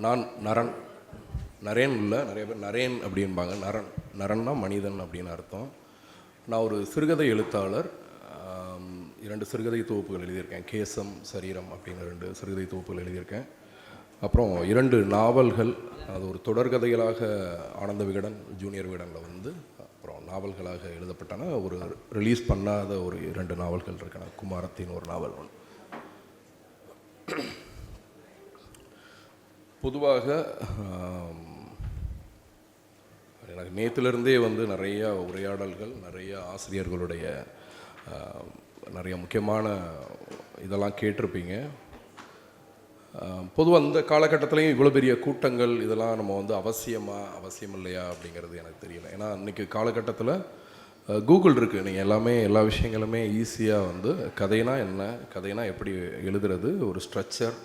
நான் நரன். நரேன் இல்லை, நிறைய பேர் நரேன் அப்படின்பாங்க. நரன், நரன்னா மனிதன் அப்படின்னு அர்த்தம். நான் ஒரு சிறுகதை எழுத்தாளர். 2 சிறுகதை தொகுப்புகள் எழுதியிருக்கேன். கேசம், சரீரம் அப்படின்னு 2 சிறுகதை தொகுப்புகள் எழுதியிருக்கேன். அப்புறம் 2 நாவல்கள், அது ஒரு தொடர்கதைகளாக ஆனந்த விகடன், ஜூனியர் விகடனில் வந்து அப்புறம் நாவல்களாக எழுதப்பட்டன. ஒரு ரிலீஸ் பண்ணாத ஒரு 2 நாவல்கள் இருக்கேன். குமாரத்தின் ஒரு நாவல் ஒன்று. பொதுவாக எனக்கு நேற்றுலேருந்தே வந்து நிறைய உரையாடல்கள், நிறைய ஆசிரியர்களுடைய நிறைய முக்கியமான இதெல்லாம் கேட்டிருப்பீங்க. பொதுவாக இந்த காலகட்டத்திலையும் இவ்வளோ பெரிய கூட்டங்கள் இதெல்லாம் நம்ம வந்து அவசியம் இல்லையா அப்படிங்கிறது எனக்கு தெரியல. ஏன்னா இன்றைக்கி காலகட்டத்தில் கூகுள் இருக்குது. நீங்கள் எல்லா விஷயங்களுமே ஈஸியாக வந்து கதைனா என்ன, கதைனா எப்படி எழுதுறது, ஒரு ஸ்ட்ரக்சர்,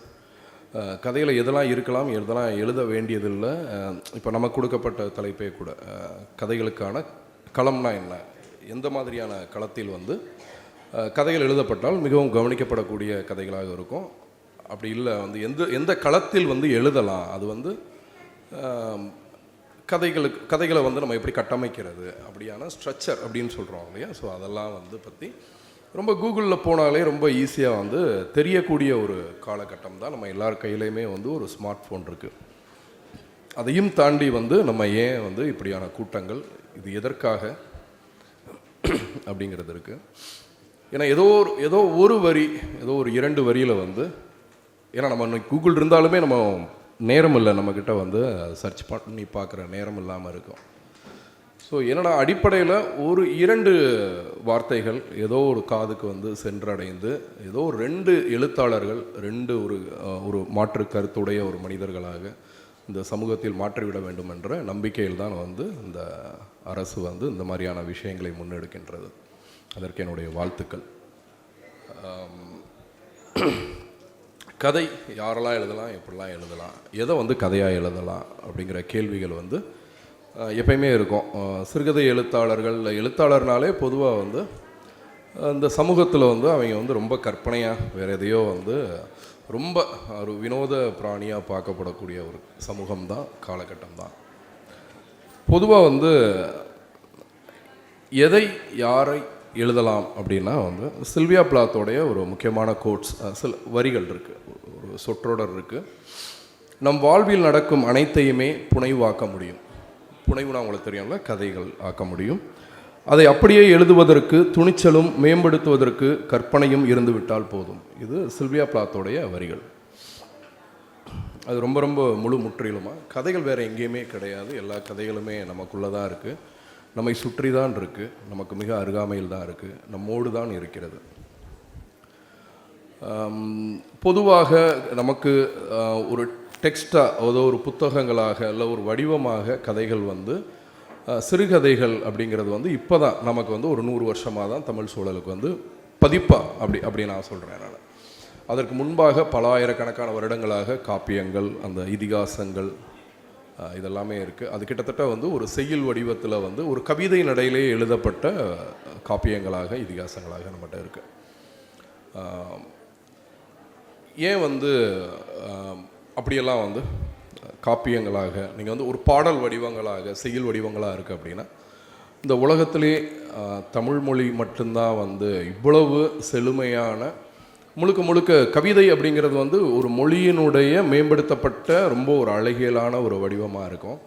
கதையில் எதெல்லாம் இருக்கலாம், எதெல்லாம் எழுத வேண்டியதில்லை. இப்போ நமக்கு கொடுக்கப்பட்ட தலைப்பே கூட கதைகளுக்கான களம்னா என்ன, எந்த மாதிரியான களத்தில் வந்து கதைகள் எழுதப்பட்டால் மிகவும் கவனிக்கப்படக்கூடிய கதைகளாக இருக்கும். அப்படி இல்லை வந்து எந்த களத்தில் வந்து எழுதலாம், அது வந்து கதைகளை வந்து நம்ம எப்படி கட்டமைக்கிறது அப்படியான ஸ்ட்ரக்சர் அப்படின்னு சொல்கிறோம் இல்லையா. ஸோ அதெல்லாம் வந்து பற்றி ரொம்ப கூகுளில் போனாலே ரொம்ப ஈஸியாக வந்து தெரியக்கூடிய ஒரு காலகட்டம் தான். நம்ம எல்லார் கையிலையுமே வந்து ஒரு ஸ்மார்ட் ஃபோன் இருக்குது. அதையும் தாண்டி வந்து நம்ம ஏன் வந்து இப்படியான கூட்டங்கள், இது எதற்காக அப்படிங்கிறது இருக்குது. ஏன்னா ஏதோ ஒரு வரி, ஏதோ ஒரு 2 வரியில் வந்து, ஏன்னா நம்ம இன்னைக்கு கூகுள் இருந்தாலுமே நம்ம நேரம் இல்லை, நம்மக்கிட்ட வந்து சர்ச் பண்ணி பார்க்குற நேரம் இல்லாமல் இருக்கும். ஸோ என்னடா அடிப்படையில் ஒரு 2 வார்த்தைகள் ஏதோ ஒரு காதுக்கு வந்து சென்றடைந்து, ஏதோ 2 எழுத்தாளர்கள், 2 ஒரு மாற்று கருத்துடைய ஒரு மனிதர்களாக இந்த சமூகத்தில் மாற்றிவிட வேண்டும் என்ற நம்பிக்கையில் தான் வந்து இந்த அரசு வந்து இந்த மாதிரியான விஷயங்களை முன்னெடுக்கின்றது. அதற்கு என்னுடைய வாழ்த்துக்கள். கதை யாரெல்லாம் எழுதலாம், எப்படிலாம் எழுதலாம், எதை வந்து கதையாக எழுதலாம் அப்படிங்கிற கேள்விகள் வந்து எப்பயுமே இருக்கும். சிறுகதை எழுத்தாளர்னாலே பொதுவாக வந்து இந்த சமூகத்தில் வந்து அவங்க வந்து ரொம்ப கற்பனையாக வேறு எதையோ வந்து ரொம்ப ஒரு வினோத பிராணியாக பார்க்கப்படக்கூடிய ஒரு சமூகம்தான், காலகட்டம் தான். பொதுவாக வந்து எதை யாரை எழுதலாம் அப்படின்னா வந்து சில்வியா பிளாத்தோடைய ஒரு முக்கியமான கோட்ஸ், சில வரிகள் இருக்குது, ஒரு சொற்றொடர் இருக்குது. நம் வாழ்வில் நடக்கும் அனைத்தையுமே புனைவாக்க முடியும். புனைவுனா உங்களுக்கு தெரியும்ல, கதைகள் ஆக்க முடியும். அதை அப்படியே எழுதுவதற்கு துணிச்சலும் மேம்படுத்துவதற்கு கற்பனையும் இருந்துவிட்டால் போதும். இது சில்வியா பிளாத்தோடைய வரிகள். அது ரொம்ப ரொம்ப முற்றிலுமாக கதைகள் வேறு எங்கேயுமே கிடையாது. எல்லா கதைகளுமே நமக்குள்ளே தான் இருக்குது, நம்மை சுற்றி தான் இருக்குது, நமக்கு மிக அருகாமையில் தான் இருக்குது, நம்மோடு தான் இருக்கிறது. பொதுவாக நமக்கு ஒரு டெக்ஸ்டாக, ஏதோ ஒரு புத்தகங்களாக இல்லை ஒரு வடிவமாக கதைகள் வந்து சிறுகதைகள் அப்படிங்கிறது வந்து இப்போ தான் நமக்கு வந்து ஒரு 100 வருஷமாக தான் தமிழ் சூழலுக்கு வந்து பதிப்பாக அப்படி நான் சொல்கிறேன். நான் அதற்கு முன்பாக பல ஆயிரக்கணக்கான வருடங்களாக காப்பியங்கள், அந்த இதிகாசங்கள் இதெல்லாமே இருக்குது. அது கிட்டத்தட்ட வந்து ஒரு செய்யுள் வடிவத்தில் வந்து ஒரு கவிதை நடையிலே எழுதப்பட்ட காப்பியங்களாக, இதிகாசங்களாக நம்மகிட்ட இருக்குது. ஏன் வந்து அப்படியெல்லாம் வந்து காப்பியங்களாக, நீங்கள் வந்து ஒரு பாடல் வடிவங்களாக, செய்யுள் வடிவங்களாக இருக்குது அப்படின்னா, இந்த உலகத்திலே தமிழ்மொழி மட்டும்தான் வந்து இவ்வளவு செழுமையான, முழுக்க கவிதை அப்படிங்கிறது வந்து ஒரு மொழியினுடைய மேம்படுத்தப்பட்ட ரொம்ப ஒரு அழகியலான ஒரு வடிவமாக இருக்கும்.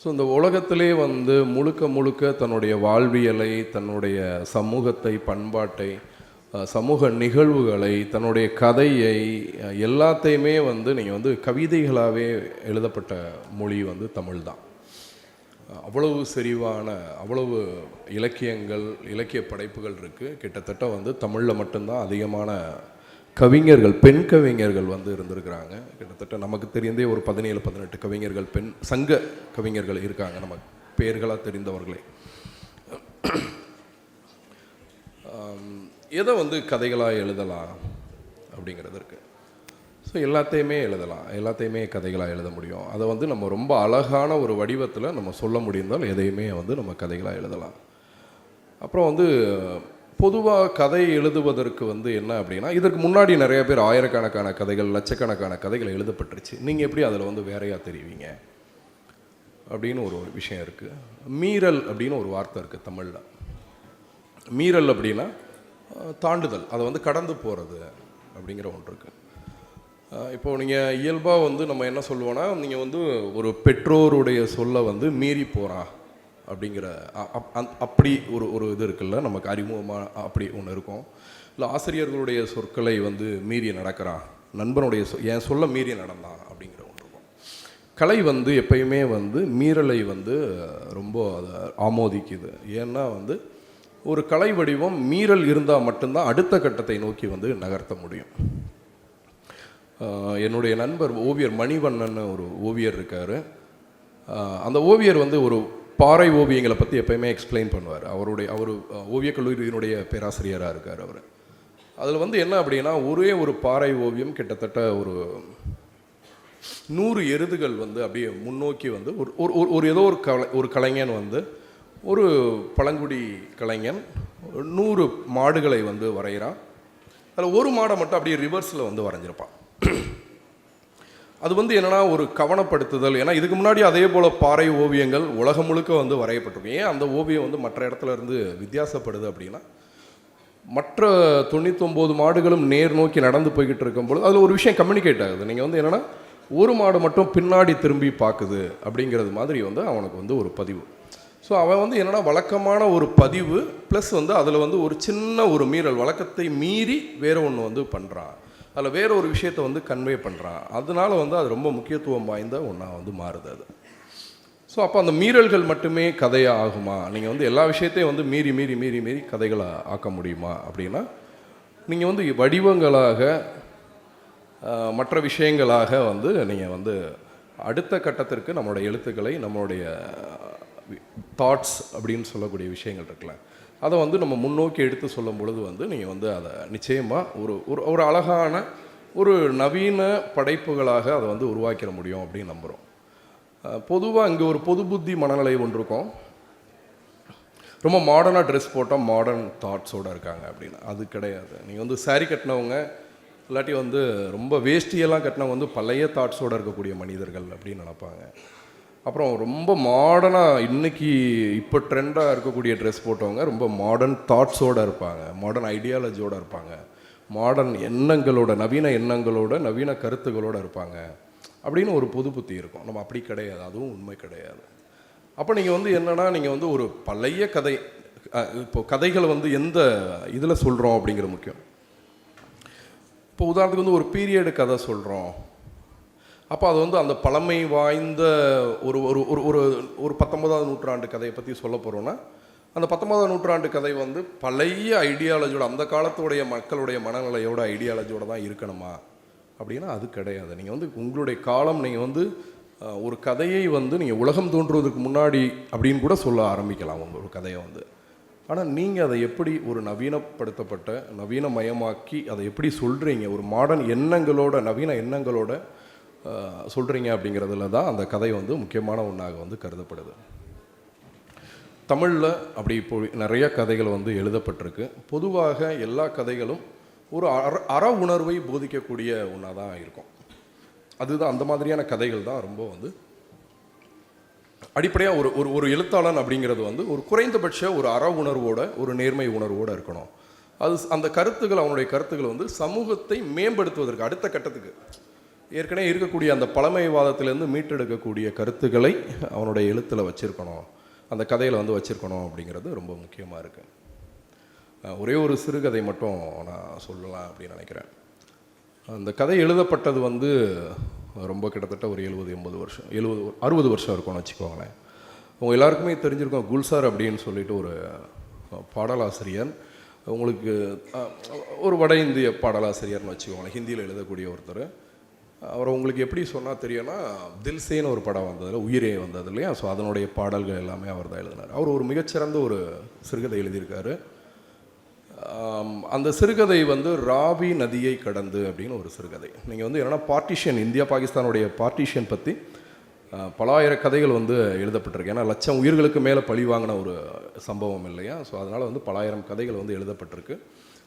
ஸோ இந்த உலகத்திலே வந்து முழுக்க தன்னுடைய வாழ்வியலை, தன்னுடைய சமூகத்தை, பண்பாட்டை, சமூக நிகழ்வுகளை, தன்னுடைய கதையை எல்லாத்தையுமே வந்து நீங்கள் வந்து கவிதைகளாகவே எழுதப்பட்ட மொழி வந்து தமிழ் தான். அவ்வளவு செறிவான, அவ்வளவு இலக்கியங்கள், இலக்கிய படைப்புகள் இருக்குது. கிட்டத்தட்ட வந்து தமிழில் மட்டும்தான் அதிகமான கவிஞர்கள், பெண் கவிஞர்கள் வந்து இருந்திருக்கிறாங்க. கிட்டத்தட்ட நமக்கு தெரிந்தே ஒரு 17-18 கவிஞர்கள், பெண் சங்க கவிஞர்கள் இருக்காங்க, நமக்கு பெயர்களாக தெரிந்தவர்களே. எதை வந்து கதைகளாக எழுதலாம் அப்படிங்கிறது இருக்குது. ஸோ எல்லாத்தையுமே எழுதலாம், எல்லாத்தையுமே கதைகளாக எழுத முடியும். அதை வந்து நம்ம ரொம்ப அழகான ஒரு வடிவத்தில் நம்ம சொல்ல முடிந்தால் எதையுமே வந்து நம்ம கதைகளாக எழுதலாம். அப்புறம் வந்து பொதுவாக கதை எழுதுவதற்கு வந்து என்ன அப்படின்னா, இதற்கு முன்னாடி நிறைய பேர் ஆயிரக்கணக்கான கதைகள், லட்சக்கணக்கான கதைகள் எழுதப்பட்டுருச்சு. நீங்கள் எப்படி அதில் வந்து வேறையாக தெரிவிங்க அப்படின்னு ஒரு விஷயம் இருக்குது. மீறல் அப்படின்னு ஒரு வார்த்தை இருக்குது தமிழில். மீறல் அப்படின்னா தாண்டுதல், அதை வந்து கடந்து போகிறது அப்படிங்கிற ஒன்று இருக்குது. இப்போது நீங்கள் இயல்பாக வந்து நம்ம என்ன சொல்லுவோன்னா, நீங்கள் வந்து ஒரு பெற்றோருடைய சொல்லை வந்து மீறி போகிறான் அப்படிங்கிற அப்படி ஒரு இது இருக்குல்ல, நமக்கு அறிமுகமாக அப்படி ஒன்று இருக்கும். இல்லை ஆசிரியர்களுடைய சொற்களை வந்து மீறி நடக்கிறான், நண்பனுடைய என் சொல்ல மீறி நடந்தான் அப்படிங்கிற ஒன்று இருக்கும். கலை வந்து எப்பயுமே வந்து மீறலை வந்து ரொம்ப அதை ஆமோதிக்குது. ஏன்னா வந்து ஒரு கலை வடிவம் மீறல் இருந்தால் மட்டும்தான் அடுத்த கட்டத்தை நோக்கி வந்து நகர்த்த முடியும். என்னுடைய நண்பர் ஓவியர் மணிவண்ணன் ஒரு ஓவியர் இருக்கார். அந்த ஓவியர் வந்து ஒரு பாறை ஓவியங்களை பற்றி எப்பயுமே எக்ஸ்பிளைன் பண்ணுவார். அவர் ஓவியக் கல்லூரியினுடைய பேராசிரியராக இருக்கார் அவர். அதில் வந்து என்ன அப்படின்னா, ஒரே ஒரு பாறை ஓவியம் கிட்டத்தட்ட ஒரு 100 எருதுகள் வந்து அப்படியே முன்னோக்கி வந்து ஒரு ஏதோ ஒரு கலைஞன் வந்து, ஒரு பழங்குடி கலைஞன் 100 மாடுகளை வந்து வரைகிறான். அதில் ஒரு மாடை மட்டும் அப்படியே ரிவர்ஸில் வந்து வரைஞ்சிருப்பான். அது வந்து என்னென்னா ஒரு கவனப்படுத்துதல். ஏன்னா இதுக்கு முன்னாடி அதே போல் பாறை ஓவியங்கள் உலகம் முழுக்க வந்து வரையப்பட்டிருக்கும். ஏன் அந்த ஓவியம் வந்து மற்ற இடத்துல இருந்து வித்தியாசப்படுது அப்படின்னா, மற்ற 99 மாடுகளும் நேர் நோக்கி நடந்து போய்கிட்டு இருக்கும்போது அதில் ஒரு விஷயம் கம்யூனிகேட் ஆகுது. நீங்கள் வந்து என்னென்னா, ஒரு மாடு மட்டும் பின்னாடி திரும்பி பார்க்குது அப்படிங்கிறது மாதிரி வந்து அவனுக்கு வந்து ஒரு பதிவு. ஸோ அவன் வந்து என்னென்னா வழக்கமான ஒரு பதிவு ப்ளஸ் வந்து அதில் வந்து ஒரு சின்ன ஒரு மீறல், வழக்கத்தை மீறி வேறு ஒன்று வந்து பண்ணுறான். அதில் வேறு ஒரு விஷயத்தை வந்து கன்வே பண்ணுறான். அதனால வந்து அது ரொம்ப முக்கியத்துவம் வாய்ந்த ஒன்றா வந்து மாறுது அது. ஸோ அப்போ அந்த மீறல்கள் மட்டுமே கதையாக ஆகுமா? நீங்கள் வந்து எல்லா விஷயத்தையும் வந்து மீறி மீறி மீறி மீறி கதைகளை ஆக்க முடியுமா அப்படின்னா, நீங்கள் வந்து வடிவங்களாக மற்ற விஷயங்களாக வந்து நீங்கள் வந்து அடுத்த கட்டத்திற்கு நம்மளுடைய எழுத்துக்களை, நம்மளுடைய தாட்ஸ் அப்படின்னு சொல்லக்கூடிய விஷயங்கள் இருக்குல்ல, அதை வந்து நம்ம முன்னோக்கி எடுத்து சொல்லும் பொழுது வந்து நீங்கள் வந்து அதை நிச்சயமாக ஒரு அழகான ஒரு நவீன படைப்புகளாக அதை வந்து உருவாக்கிட முடியும் அப்படின்னு நம்புகிறோம். பொதுவாக இங்கே ஒரு பொது புத்தி மனநிலை ஒன்று இருக்கும். ரொம்ப மாடர்னாக ட்ரெஸ் போட்டால் மாடர்ன் தாட்ஸோடு இருக்காங்க அப்படின்னு. அது கிடையாது. நீங்கள் வந்து சாரீ கட்டினவங்க இல்லாட்டி வந்து ரொம்ப வேஷ்டியெல்லாம் கட்டினவங்க வந்து பழைய தாட்ஸோடு இருக்கக்கூடிய மனிதர்கள் அப்படின்னு நினைப்பாங்க. அப்புறம் ரொம்ப மாடர்னாக இன்றைக்கி இப்போ ட்ரெண்டாக இருக்கக்கூடிய ட்ரெஸ் போட்டவங்க ரொம்ப மாடர்ன் தாட்ஸோடு இருப்பாங்க, மாடர்ன் ஐடியாலஜியோடு இருப்பாங்க, மாடர்ன் எண்ணங்களோட, நவீன எண்ணங்களோட, நவீன கருத்துகளோடு இருப்பாங்க அப்படின்னு ஒரு பொது புத்தி இருக்கும். நம்ம அப்படி கிடையாது, அதுவும் உண்மை கிடையாது. அப்போ நீங்கள் வந்து என்னென்னா, நீங்கள் வந்து ஒரு பழைய கதை, இப்போது கதைகளை வந்து எந்த இதில் சொல்கிறோம் அப்படிங்கிற முக்கியம். இப்போ உதாரணத்துக்கு வந்து ஒரு பீரியடு கதை சொல்கிறோம். அப்போ அது வந்து அந்த பழமை வாய்ந்த ஒரு ஒரு ஒரு ஒரு 19ஆம் நூற்றாண்டு கதையை பற்றி சொல்ல போகிறோன்னா, அந்த 19ஆம் நூற்றாண்டு கதை வந்து பழைய ஐடியாலஜியோட, அந்த காலத்துடைய மக்களுடைய மனநிலையோட ஐடியாலஜியோட தான் இருக்கணுமா அப்படின்னா அது கிடையாது. நீங்கள் வந்து உங்களுடைய காலம், நீங்கள் வந்து ஒரு கதையை வந்து நீங்கள் உலகம் தோன்றுவதற்கு முன்னாடி அப்படின்னு கூட சொல்ல ஆரம்பிக்கலாம் ஒரு கதையை வந்து. ஆனால் நீங்கள் அதை எப்படி ஒரு நவீனப்படுத்தப்பட்ட, நவீனமயமாக்கி அதை எப்படி சொல்கிறீங்க, ஒரு மாடர்ன் எண்ணங்களோட, நவீன எண்ணங்களோட சொல்கிறீங்க அப்படிங்கிறதுல தான் அந்த கதை வந்து முக்கியமான ஒன்றாக வந்து கருதப்படுது. தமிழில் அப்படி இப்போ நிறைய கதைகள் வந்து எழுதப்பட்டிருக்கு. பொதுவாக எல்லா கதைகளும் ஒரு அற உணர்வை போதிக்கக்கூடிய ஒன்றா தான் இருக்கும். அதுதான், அந்த மாதிரியான கதைகள் தான் ரொம்ப வந்து அடிப்படையாக ஒரு எழுத்தாளன் அப்படிங்கிறது வந்து ஒரு குறைந்தபட்ச ஒரு அற உணர்வோட, ஒரு நேர்மை உணர்வோடு இருக்கணும். அது அந்த கருத்துக்கள், அவனுடைய கருத்துக்கள் வந்து சமூகத்தை மேம்படுத்துவதற்கு அடுத்த கட்டத்துக்கு ஏற்கனவே இருக்கக்கூடிய அந்த பழமைவாதத்திலேருந்து மீட்டெடுக்கக்கூடிய கருத்துக்களை அவனுடைய எழுத்தில் வச்சுருக்கணும், அந்த கதையில் வந்து வச்சுருக்கணும் அப்படிங்கிறது ரொம்ப முக்கியமாக இருக்குது. ஒரே ஒரு சிறுகதை மட்டும் நான் சொல்லலாம் அப்படின்னு நினைக்கிறேன். அந்த கதை எழுதப்பட்டது வந்து ரொம்ப கிட்டத்தட்ட ஒரு 70-80 வருஷம், 60 வருஷம் இருக்கும்னு வச்சுக்கோங்களேன். உங்கள் எல்லாருக்குமே தெரிஞ்சிருக்கோம், குல்சார் அப்படின்னு சொல்லிட்டு ஒரு பாடலாசிரியர். உங்களுக்கு ஒரு வட இந்திய பாடலாசிரியர்னு வச்சுக்கோங்களேன், ஹிந்தியில் எழுதக்கூடிய ஒருத்தர். அவரை உங்களுக்கு எப்படி சொன்னால் தெரியும்னா, தில்சேன்னு ஒரு படம் வந்ததில், உயிரே வந்தது இல்லையா, ஸோ அதனுடைய பாடல்கள் எல்லாமே அவர் தான் எழுதினார். அவர் ஒரு மிகச்சிறந்த ஒரு சிறுகதை எழுதியிருக்காரு. அந்த சிறுகதை வந்து ராவி நதியை கடந்து அப்படின்னு ஒரு சிறுகதை. நீங்கள் வந்து என்னென்னா, பார்ட்டிஷன், இந்தியா பாகிஸ்தானுடைய பார்ட்டிஷன் பற்றி பலாயிரம் கதைகள் வந்து எழுதப்பட்டிருக்கு. ஏன்னா லட்சம் உயிர்களுக்கு மேலே பழி வாங்கின ஒரு சம்பவம் இல்லையா? ஸோ அதனால் வந்து பலாயிரம் கதைகள் வந்து எழுதப்பட்டிருக்கு.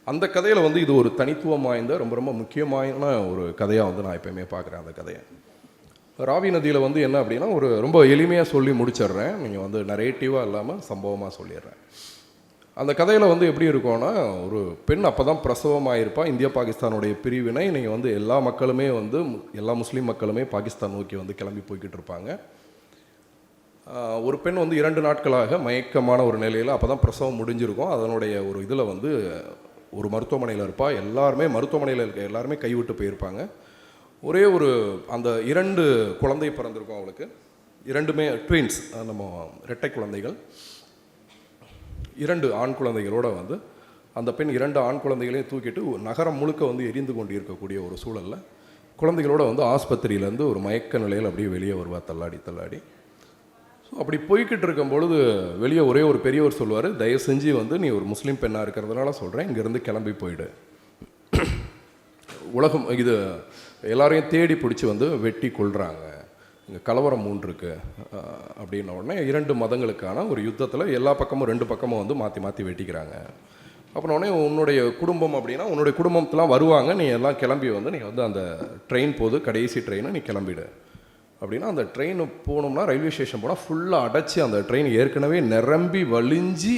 அந்த கதையில் வந்து இது ஒரு தனித்துவம் வாய்ந்த ரொம்ப ரொம்ப முக்கியமான ஒரு கதையாக வந்து நான் எப்போயுமே பார்க்குறேன் அந்த கதையை. ராவி நதியில் வந்து என்ன அப்படின்னா ஒரு ரொம்ப எளிமையாக சொல்லி முடிச்சிடுறேன். நீங்கள் வந்து நரேட்டிவாக இல்லாமல் சம்பவமாக சொல்லிடுறேன். அந்த கதையில் வந்து எப்படி இருக்கும்னா, ஒரு பெண் அப்போ தான் பிரசவமாயிருப்பா. இந்தியா பாகிஸ்தானுடைய பிரிவினை நீங்கள் வந்து எல்லா மக்களுமே வந்து எல்லா முஸ்லீம் மக்களுமே பாகிஸ்தான் நோக்கி வந்து கிளம்பி போய்கிட்டு இருப்பாங்க. ஒரு பெண் வந்து 2 நாட்களாக மயக்கமான ஒரு நிலையில் அப்போ தான் பிரசவம் முடிஞ்சிருக்கும். அதனுடைய ஒரு இதில் வந்து ஒரு மருத்துவமனையில் இருப்பா. எல்லாருமே மருத்துவமனையில் இருக்க எல்லாருமே கைவிட்டு போயிருப்பாங்க. ஒரே ஒரு அந்த 2 குழந்தை பிறந்திருக்கும் அவளுக்கு. 2மே ட்வின்ஸ், நம்ம இரட்டை குழந்தைகள். 2 ஆண் குழந்தைகளோடு வந்து அந்த பெண் 2 ஆண் குழந்தைகளையும் தூக்கிட்டு நகரம் முழுக்க வந்து எரிந்து கொண்டு இருக்கக்கூடிய ஒரு சூழலில் குழந்தைகளோட வந்து ஆஸ்பத்திரியிலேருந்து ஒரு மயக்க நிலையில் அப்படியே வெளியே வருவா தள்ளாடி தள்ளாடி. ஸோ அப்படி போய்கிட்டு இருக்கும் பொழுது வெளியே ஒரே ஒரு பெரியவர் சொல்லுவார், தயவு செஞ்சு வந்து நீ ஒரு முஸ்லீம் பெண்ணாக இருக்கிறதுனால சொல்கிறேன், இங்கேருந்து கிளம்பி போயிடு. உலகம் இது எல்லாரையும் தேடி பிடிச்சி வந்து வெட்டி கொள்கிறாங்க, இங்கே கலவரம் 3 இருக்குது அப்படின்ன உடனே 2 மதங்களுக்கான ஒரு யுத்தத்தில் எல்லா பக்கமும் 2 பக்கமும் வந்து மாற்றி மாற்றி வெட்டிக்கிறாங்க. அப்புறம் உடனே உன்னுடைய குடும்பம் அப்படின்னா உன்னுடைய குடும்பத்துலாம் வருவாங்க, நீ எல்லாம் கிளம்பி வந்து நீ வந்து அந்த ட்ரெயின் போது கடைசி ட்ரெயினை நீ கிளம்பிடு அப்படின்னா. அந்த ட்ரெயின் போகணும்னா ரயில்வே ஸ்டேஷன் போனால் ஃபுல்லாக அடைச்சி அந்த ட்ரெயின் ஏற்கனவே நிரம்பி வலிஞ்சு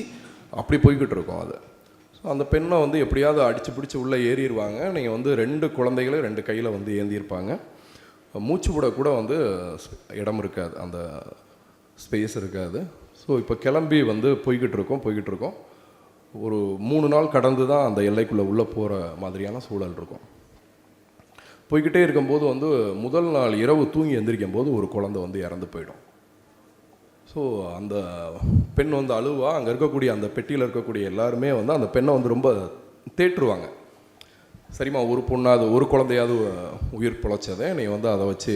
அப்படி போய்கிட்டு இருக்கோம் அது. ஸோ அந்த பெண்ணை வந்து எப்படியாவது அடித்து பிடிச்சி உள்ளே ஏறிடுவாங்க. நீங்கள் வந்து 2 குழந்தைகளை 2 கையில் வந்து ஏந்தியிருப்பாங்க. மூச்சு விட கூட வந்து இடம் இருக்காது, அந்த ஸ்பேஸ் இருக்காது. ஸோ இப்போ கிளம்பி வந்து போய்கிட்டு இருக்கோம். ஒரு 3 நாள் கடந்து தான் அந்த எல்லைக்குள்ளே உள்ளே போகிற மாதிரியான சூழல் இருக்கும். போய்கிட்டே இருக்கும்போது வந்து முதல் நாள் இரவு தூங்கி எந்திரிக்கும் போது ஒரு குழந்தை வந்து இறந்து போயிடும். ஸோ அந்த பெண் வந்து அழுவா. அங்கே இருக்கக்கூடிய அந்த பெட்டியில் இருக்கக்கூடிய எல்லாருமே வந்து அந்த பெண்ணை வந்து ரொம்ப தேற்றுவாங்க. சரிம்மா, ஒரு பொண்ணாவது ஒரு குழந்தையாவது உயிர் பிழைச்சதே, நீ வந்து அதை வச்சு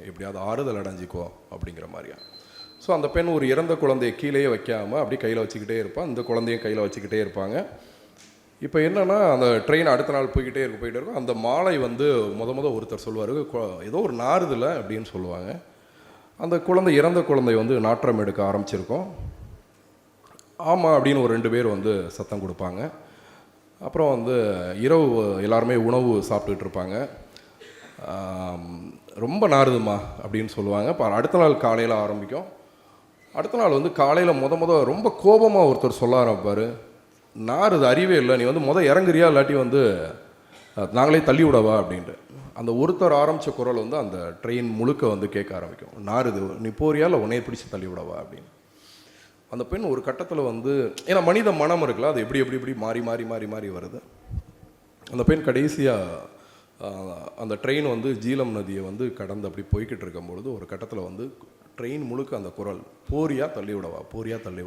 எப்படியாவது ஆறுதல் அடைஞ்சிக்கோ அப்படிங்கிற மாதிரியா. ஸோ அந்த பெண் ஒரு இறந்த குழந்தையை கீழே வைக்காமல் அப்படி கையில் வச்சுக்கிட்டே இருப்பான். இந்த குழந்தையும் கையில் வச்சுக்கிட்டே இருப்பாங்க. இப்போ என்னென்னா அந்த ட்ரெயின் அடுத்த நாள் போய்கிட்டே இருக்கும். அந்த மாலை வந்து முத ஒருத்தர் சொல்லுவார், ஏதோ ஒரு நாறுதில்லை அப்படின்னு சொல்லுவாங்க. அந்த குழந்தை இறந்த குழந்தை வந்து நாற்றம் எடுக்க ஆரம்பிச்சிருக்கோம். ஆமாம் அப்படின்னு ஒரு 2 பேர் வந்து சத்தம் கொடுப்பாங்க. அப்புறம் வந்து இரவு எல்லாருமே உணவு சாப்பிட்டுட்டு இருப்பாங்க. ரொம்ப நாறுதுமா அப்படின்னு சொல்லுவாங்க. இப்போ அடுத்த நாள் காலையில் ஆரம்பிக்கும். அடுத்த நாள் வந்து காலையில் முத ரொம்ப கோபமாக ஒருத்தர் சொல்ல ஆரம்பிப்பார், நாறுது அறிவே இல்லை, நீ வந்து இறங்குறியா இல்லாட்டி வந்து நாங்களே தள்ளி விடவா அப்படின்ட்டு. அந்த ஒருத்தர் ஆரம்பித்த குரல் வந்து அந்த ட்ரெயின் முழுக்க வந்து கேட்க ஆரம்பிக்கும், நாறுது, நீ போறியா இல்லை உன்னையை பிடிச்சி தள்ளி விடவா அப்படின்னு. அந்த பெண் ஒரு கட்டத்தில் வந்து, ஏன்னா மனித மனம் இருக்குல்ல, அது எப்படி மாறி வருது. அந்த பெண் கடைசியாக அந்த ட்ரெயின் வந்து ஜீலம் நதியை வந்து கடந்து அப்படி போய்கிட்டு இருக்கும்பொழுது ஒரு கட்டத்தில் வந்து ட்ரெயின் முழுக்க அந்த குரல், போறியா தள்ளி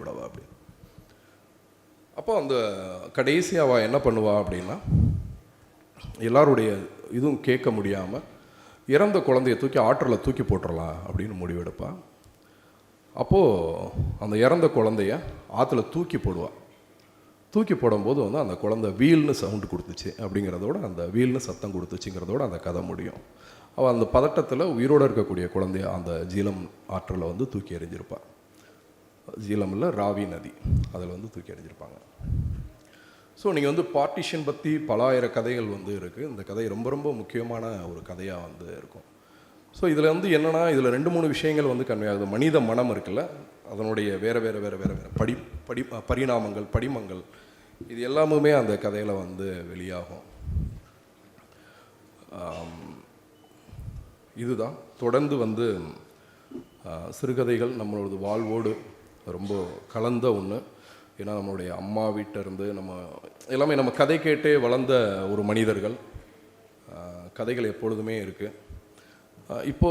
விடவா அப்படி. அப்போ அந்த கடைசியாக அவள் என்ன பண்ணுவா அப்படின்னா, எல்லாருடைய இதுவும் கேட்க முடியாமல் இறந்த குழந்தைய தூக்கி ஆற்றில் தூக்கி போட்டுடலாம் அப்படின்னு முடிவெடுப்பாள். அப்போது அந்த இறந்த குழந்தைய ஆற்றுல தூக்கி போடுவாள். தூக்கி போடும்போது வந்து அந்த குழந்தை வீல்னு சவுண்டு கொடுத்துச்சு அப்படிங்கிறதோட, அந்த வீல்னு சத்தம் கொடுத்துச்சுங்கிறதோட அந்த கதை முடியும். அவள் அந்த பதட்டத்தில் உயிரோடு இருக்கக்கூடிய குழந்தைய அந்த ஜீலம் ஆற்றில் வந்து தூக்கி எறிஞ்சிருப்பாள். ஜீலமில் ராவி நதி, அதில் வந்து தூக்கி எறிஞ்சிருப்பாங்க. ஸோ நீங்கள் வந்து பார்ட்டிஷன் பற்றி பலாயிரம் கதைகள் வந்து இருக்குது. இந்த கதை ரொம்ப முக்கியமான ஒரு கதையாக வந்து இருக்கும். ஸோ இதில் வந்து என்னென்னா, இதில் 2-3 விஷயங்கள் வந்து கன்வே ஆகுது. மனித மனம் இருக்குல்ல, அதனுடைய வேறு பரிணாமங்கள், படிமங்கள், இது எல்லாமுமே அந்த கதையில் வந்து வெளியாகும். இதுதான் தொடர்ந்து வந்து சிறுகதைகள் நம்மளோட வாழ்வோடு ரொம்ப கலந்த ஒன்று. ஏன்னா நம்மளுடைய அம்மா வீட்டிலேருந்து எல்லாமே நம்ம கதை கேட்டே வளர்ந்த ஒரு மனிதர்கள். கதைகள் எப்பொழுதுமே இருக்குது. இப்போ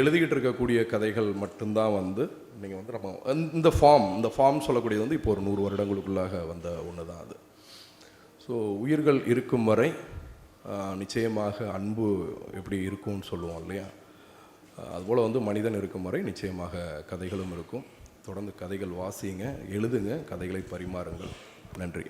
எழுதிக்கிட்டு இருக்கக்கூடிய கதைகள் மட்டும்தான் வந்து நீங்கள் வந்து நம்ம இந்த ஃபார்ம் சொல்லக்கூடியது வந்து இப்போ ஒரு 100 வருடங்களுக்குள்ளாக வந்த ஒன்று தான் அது. ஸோ உயிர்கள் இருக்கும் வரை நிச்சயமாக அன்பு எப்படி இருக்கும்னு சொல்லுவோம் இல்லையா, அதுபோல் வந்து மனிதன் இருக்கும் வரை நிச்சயமாக கதைகளும் இருக்கும். தொடர்ந்து கதைகள் வாசியுங்க, எழுதுங்க, கதைகளை பரிமாறுங்கள். நன்றி.